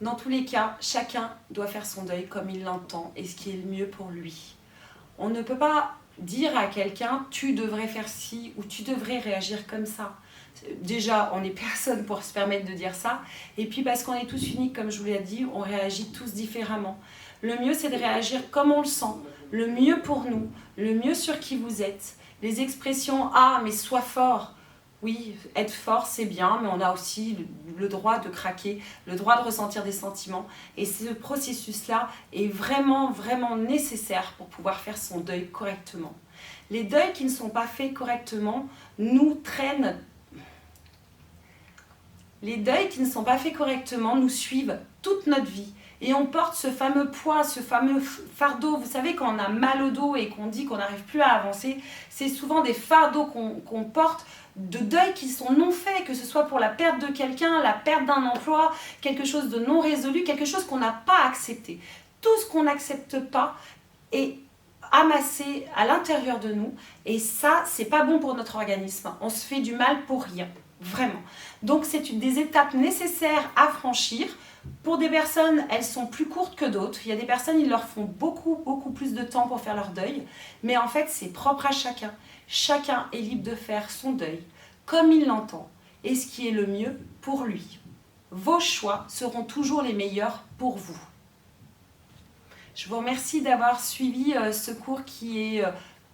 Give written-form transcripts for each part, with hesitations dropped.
Dans tous les cas, chacun doit faire son deuil comme il l'entend et ce qui est le mieux pour lui. On ne peut pas dire à quelqu'un « tu devrais faire ci » ou « tu devrais réagir comme ça ». Déjà, on n'est personne pour se permettre de dire ça. Et puis parce qu'on est tous uniques, comme je vous l'ai dit, on réagit tous différemment. Le mieux, c'est de réagir comme on le sent. Le mieux pour nous, le mieux sur qui vous êtes. Les expressions « ah, mais sois fort ». Oui, être fort, c'est bien, mais on a aussi le droit de craquer, le droit de ressentir des sentiments. Et ce processus-là est vraiment, vraiment nécessaire pour pouvoir faire son deuil correctement. Les deuils qui ne sont pas faits correctement nous traînent. Les deuils qui ne sont pas faits correctement nous suivent toute notre vie. Et on porte ce fameux poids, ce fameux fardeau. Vous savez, quand on a mal au dos et qu'on dit qu'on n'arrive plus à avancer, c'est souvent des fardeaux qu'on porte de deuil qui sont non faits, que ce soit pour la perte de quelqu'un, la perte d'un emploi, quelque chose de non résolu, quelque chose qu'on n'a pas accepté. Tout ce qu'on n'accepte pas est amassé à l'intérieur de nous et ça, c'est pas bon pour notre organisme. On se fait du mal pour rien, vraiment. Donc, c'est des étapes nécessaires à franchir. Pour des personnes, elles sont plus courtes que d'autres. Il y a des personnes, ils leur font beaucoup plus de temps pour faire leur deuil. Mais en fait, c'est propre à chacun. Chacun est libre de faire son deuil comme il l'entend et ce qui est le mieux pour lui. Vos choix seront toujours les meilleurs pour vous. Je vous remercie d'avoir suivi ce cours qui est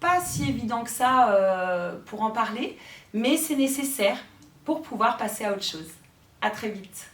pas si évident que ça pour en parler, mais c'est nécessaire pour pouvoir passer à autre chose. À très vite.